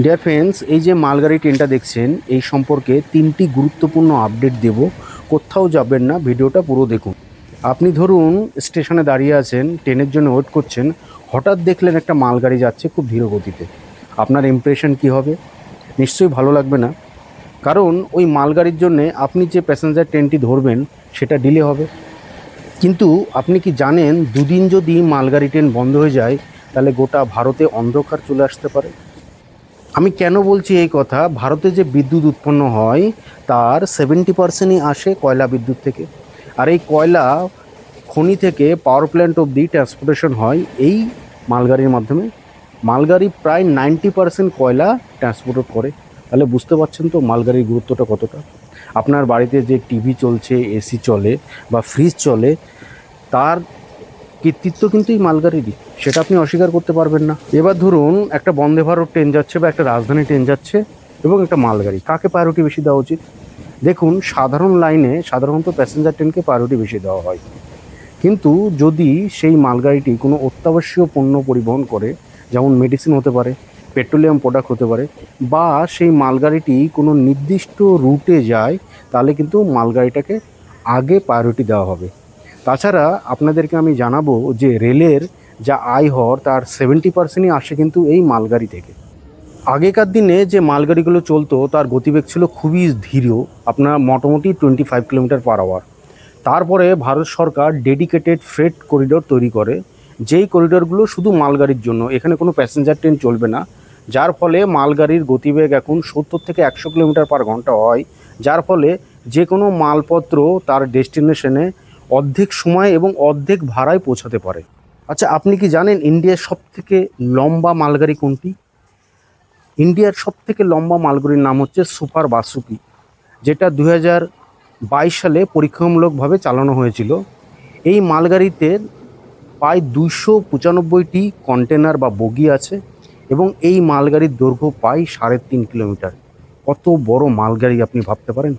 Dear friends, এই যে মালগাড়ি ট্রেনটা দেখছেন এই সম্পর্কে 3টি গুরুত্বপূর্ণ আপডেট দেব। কোথাও যাবেন না, ভিডিওটা পুরো দেখুন। আপনি ধরুন স্টেশনে দাঁড়িয়ে আছেন, ট্রেনের জন্য ওয়েট করছেন, হঠাৎ দেখলেন একটা মালগাড়ি যাচ্ছে খুব ধীর গতিতে। আপনার ইমপ্রেশন কী হবে? নিশ্চয়ই ভালো লাগবে না, কারণ ওই মালগাড়ির জন্যে আপনি যে প্যাসেঞ্জার ট্রেনটি ধরবেন সেটা ডিলে হবে। কিন্তু আপনি কি জানেন, দুদিন যদি মালগাড়ি ট্রেন বন্ধ হয়ে যায় তাহলে গোটা ভারতে অন্ধকার চলে আসতে পারে। আমি কেন বলছি এই কথা? ভারতে যে বিদ্যুৎ উৎপন্ন হয় তার 70%ই আসে কয়লা বিদ্যুৎ থেকে। আর এই কয়লা খনি থেকে পাওয়ার প্ল্যান্ট অবধি ট্রান্সপোর্টেশন হয় এই মালগাড়ির মাধ্যমে। মালগাড়ি প্রায় 90% কয়লা ট্রান্সপোর্ট করে। তাহলে বুঝতে পারছেন তো মালগাড়ির গুরুত্বটা কতটা। আপনার বাড়িতে যে টিভি চলছে, এসি চলে বা ফ্রিজ চলে, তার কৃতিত্ব কিন্তু এই মালগাড়িরই, সেটা আপনি অস্বীকার করতে পারবেন না। এবার ধরুন একটা বন্দে ভারত ট্রেন যাচ্ছে বা একটা রাজধানী ট্রেন যাচ্ছে এবং একটা মালগাড়ি, কাকে প্রায়োরিটি বেশি দেওয়া উচিত? দেখুন, সাধারণ লাইনে সাধারণত প্যাসেঞ্জার ট্রেনকে প্রায়োরিটি বেশি দেওয়া হয়। কিন্তু যদি সেই মালগাড়িটি কোনো অত্যাবশ্যকীয় পণ্য পরিবহন করে, যেমন মেডিসিন হতে পারে, পেট্রোলিয়াম প্রোডাক্ট হতে পারে, বা সেই মালগাড়িটি কোনো নির্দিষ্ট রুটে যায়, তাহলে কিন্তু মালগাড়িটাকে আগে প্রায়োরিটি দেওয়া হবে। তাছাড়া আপনাদেরকে আমি জানাবো যে রেলের যা আয় হওয়ার তার 70%ই আসে কিন্তু এই মালগাড়ি থেকে। আগেকার দিনে যে মালগাড়িগুলো চলতো তার গতিবেগ ছিল খুবই ধীর, আপনার মোটামুটি 25 কিলোমিটার/আওয়ার। তারপরে ভারত সরকার ডেডিকেটেড ফ্রেট করিডোর তৈরি করে, যেই করিডোরগুলো শুধু মালগাড়ির জন্য, এখানে কোনো প্যাসেঞ্জার ট্রেন চলবে না। যার ফলে মালগাড়ির গতিবেগ এখন 70 থেকে 100 কিলোমিটার/ঘন্টা হয়, যার ফলে যে কোনো মালপত্র তার ডেস্টিনেশনে অর্ধেক সময় এবং অর্ধেক ভাড়ায় পৌঁছাতে পারে। আচ্ছা, আপনি কি জানেন ইন্ডিয়ার সবথেকে লম্বা মালগাড়ি কোনটি? ইন্ডিয়ার সবথেকে লম্বা মালগাড়ির নাম হচ্ছে সুপার বাসুকি, যেটা 2022 সালে পরীক্ষামূলকভাবে চালানো হয়েছিল। এই মালগাড়িতে প্রায় 295টি কন্টেনার বা বগি আছে এবং এই মালগাড়ির দৈর্ঘ্য প্রায় 3.5 কিলোমিটার। কত বড় মালগাড়ি আপনি ভাবতে পারেন?